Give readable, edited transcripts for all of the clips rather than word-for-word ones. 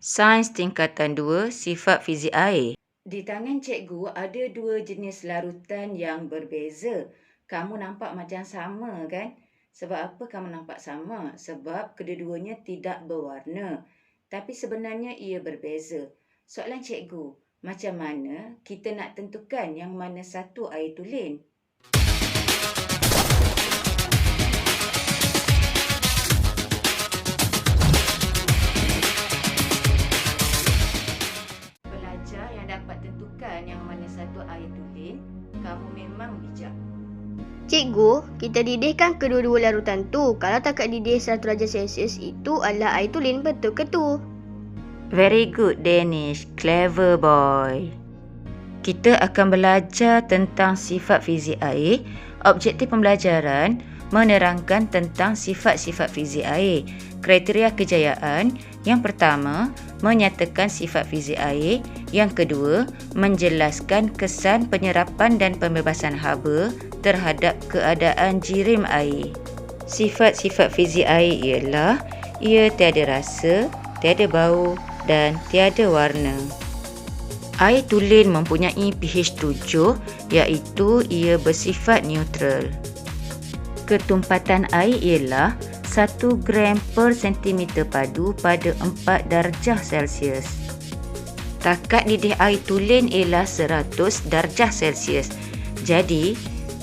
Sains tingkatan 2, sifat fizik air. Di tangan cikgu ada dua jenis larutan yang berbeza. Kamu nampak macam sama kan? Sebab apa kamu nampak sama? Sebab kedua-duanya tidak berwarna. Tapi sebenarnya ia berbeza. Soalan cikgu, macam mana kita nak tentukan yang mana satu air tulen? Pelajar yang dapat tentukan yang mana satu air tulen, kamu memang bijak. Cikgu, kita didihkan kedua-dua larutan tu. Kalau takat didih 100 darjah Celsius itu adalah air tulen, betul ke tu? Very good, Danish. Clever boy. Kita akan belajar tentang sifat fizik air. Objektif pembelajaran menerangkan tentang sifat-sifat fizik air. Kriteria kejayaan, yang pertama, menyatakan sifat fizik air. Yang kedua, menjelaskan kesan penyerapan dan pembebasan haba terhadap keadaan jirim air. Sifat-sifat fizik air ialah ia tiada rasa, tiada bau dan tiada warna. Air tulen mempunyai pH 7 iaitu ia bersifat neutral. Ketumpatan air ialah 1 gram per sentimeter padu pada 4 darjah Celsius. Takat didih air tulen ialah 100 darjah Celsius. Jadi,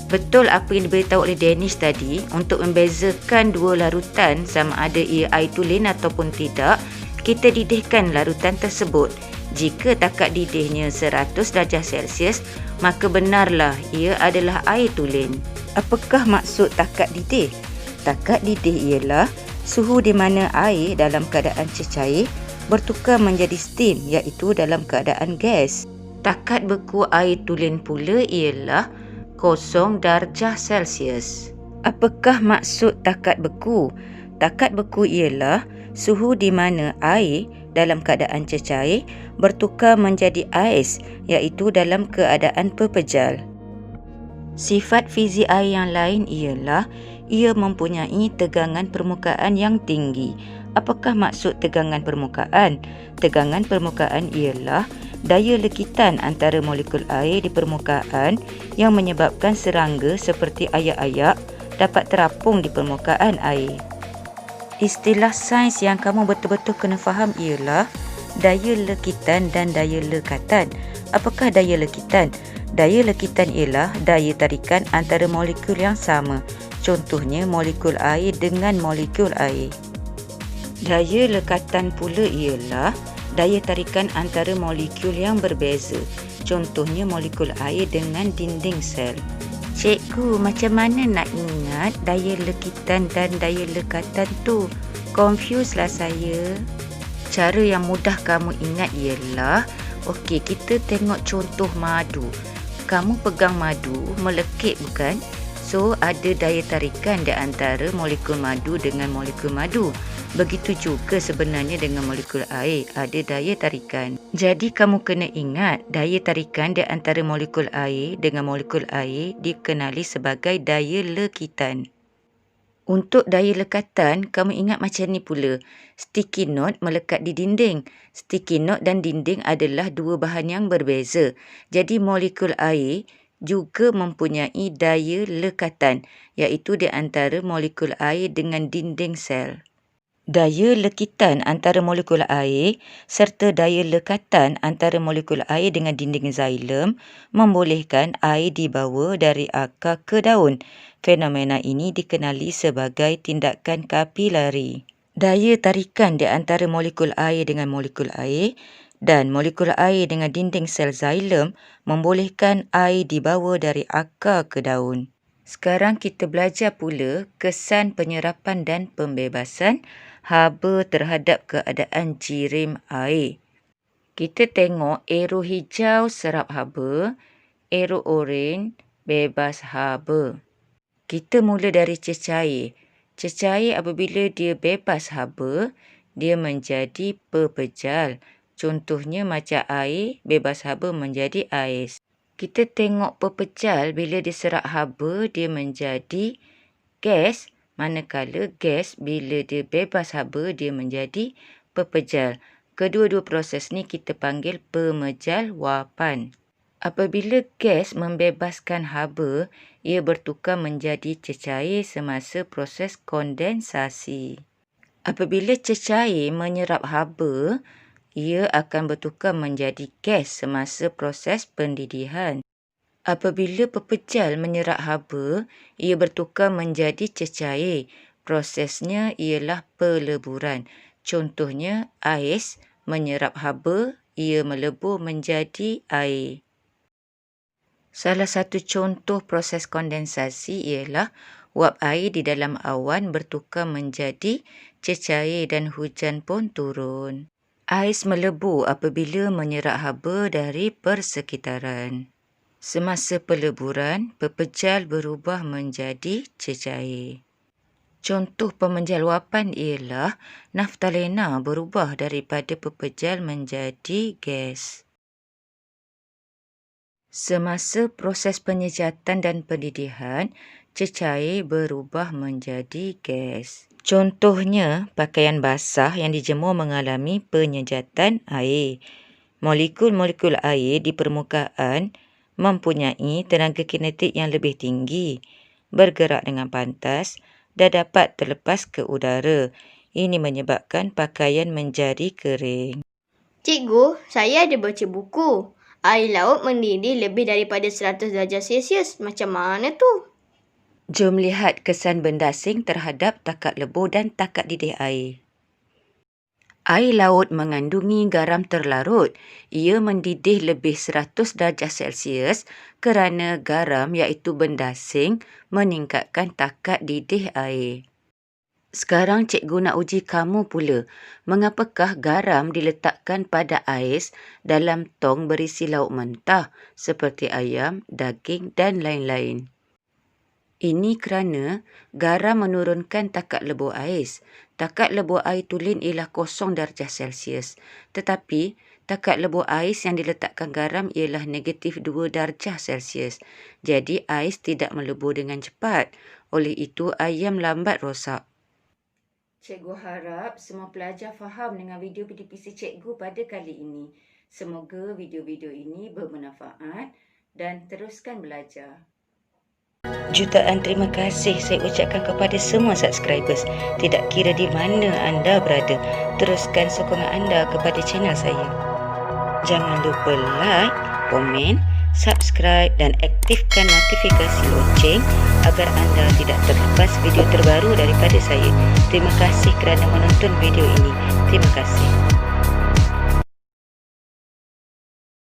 betul apa yang diberitahu oleh Danish tadi, untuk membezakan dua larutan sama ada ia air tulen ataupun tidak, kita didihkan larutan tersebut. Jika takat didihnya 100 darjah Celsius, maka benarlah ia adalah air tulen. Apakah maksud takat didih? Takat didih ialah suhu di mana air dalam keadaan cecair bertukar menjadi steam iaitu dalam keadaan gas. Takat beku air tulen pula ialah 0 darjah Celsius. Apakah maksud takat beku? Takat beku ialah suhu di mana air dalam keadaan cecair bertukar menjadi ais iaitu dalam keadaan pepejal. Sifat fizik air yang lain ialah ia mempunyai tegangan permukaan yang tinggi. Apakah maksud tegangan permukaan? Tegangan permukaan ialah daya lekitan antara molekul air di permukaan yang menyebabkan serangga seperti ayak-ayak dapat terapung di permukaan air. Istilah sains yang kamu betul-betul kena faham ialah daya lekitan dan daya lekatan. Apakah daya lekitan? Daya lekitan ialah daya tarikan antara molekul yang sama. Contohnya molekul air dengan molekul air. Daya lekatan pula ialah daya tarikan antara molekul yang berbeza. Contohnya molekul air dengan dinding sel. Cikgu, macam mana nak ingat daya lekitan dan daya lekatan tu? Confuse lah saya. Cara yang mudah kamu ingat ialah, okey, kita tengok contoh madu. Kamu pegang madu, melekit bukan? So, ada daya tarikan di antara molekul madu dengan molekul madu. Begitu juga sebenarnya dengan molekul air, ada daya tarikan. Jadi kamu kena ingat daya tarikan di antara molekul air dengan molekul air dikenali sebagai daya lekitan. Untuk daya lekatan, kamu ingat macam ni pula. Sticky note melekat di dinding. Sticky note dan dinding adalah dua bahan yang berbeza. Jadi molekul air juga mempunyai daya lekatan, iaitu di antara molekul air dengan dinding sel. Daya lekitan antara molekul air serta daya lekatan antara molekul air dengan dinding xilem membolehkan air dibawa dari akar ke daun. Fenomena ini dikenali sebagai tindakan kapilari. Daya tarikan di antara molekul air dengan molekul air dan molekul air dengan dinding sel xilem membolehkan air dibawa dari akar ke daun. Sekarang kita belajar pula kesan penyerapan dan pembebasan haba terhadap keadaan jirim air. Kita tengok arrow hijau serap haba, arrow oranye bebas haba. Kita mula dari cecair. Cecair apabila dia bebas haba, dia menjadi pepejal. Contohnya macam air bebas haba menjadi ais. Kita tengok pepejal bila diserap haba dia menjadi gas, manakala gas bila dia bebas haba dia menjadi pepejal. Kedua-dua proses ni kita panggil pemejal wapan. Apabila gas membebaskan haba, ia bertukar menjadi cecair semasa proses kondensasi. Apabila cecair menyerap haba, ia akan bertukar menjadi gas semasa proses pendidihan. Apabila pepejal menyerap haba, ia bertukar menjadi cecair. Prosesnya ialah peleburan. Contohnya, ais menyerap haba, ia melebur menjadi air. Salah satu contoh proses kondensasi ialah wap air di dalam awan bertukar menjadi cecair dan hujan pun turun. Ais melebur apabila menyerap haba dari persekitaran. Semasa peleburan, pepejal berubah menjadi cecair. Contoh pemejal wapan ialah naftalena berubah daripada pepejal menjadi gas. Semasa proses penyejatan dan pendidihan, cecair berubah menjadi gas. Contohnya, pakaian basah yang dijemur mengalami penyejatan air. Molekul-molekul air di permukaan mempunyai tenaga kinetik yang lebih tinggi, bergerak dengan pantas dan dapat terlepas ke udara. Ini menyebabkan pakaian menjadi kering. Cikgu, saya ada baca buku. Air laut mendidih lebih daripada 100 darjah Celsius. Macam mana tu? Jom lihat kesan benda asing terhadap takat lebur dan takat didih air. Air laut mengandungi garam terlarut. Ia mendidih lebih 100 darjah Celsius kerana garam iaitu benda asing meningkatkan takat didih air. Sekarang cikgu nak uji kamu pula. Mengapakah garam diletakkan pada ais dalam tong berisi lauk mentah seperti ayam, daging dan lain-lain? Ini kerana garam menurunkan takat lebur ais. Takat lebur air tulen ialah 0 darjah Celsius. Tetapi, takat lebur ais yang diletakkan garam ialah -2 darjah Celsius. Jadi, ais tidak melebur dengan cepat. Oleh itu, ayam lambat rosak. Cikgu harap semua pelajar faham dengan video PDPC cikgu pada kali ini. Semoga video-video ini bermanfaat dan teruskan belajar. Jutaan terima kasih saya ucapkan kepada semua subscribers. Tidak kira di mana anda berada, teruskan sokongan anda kepada channel saya. Jangan lupa like, komen, subscribe dan aktifkan notifikasi lonceng agar anda tidak terlepas video terbaru daripada saya. Terima kasih kerana menonton video ini. Terima kasih.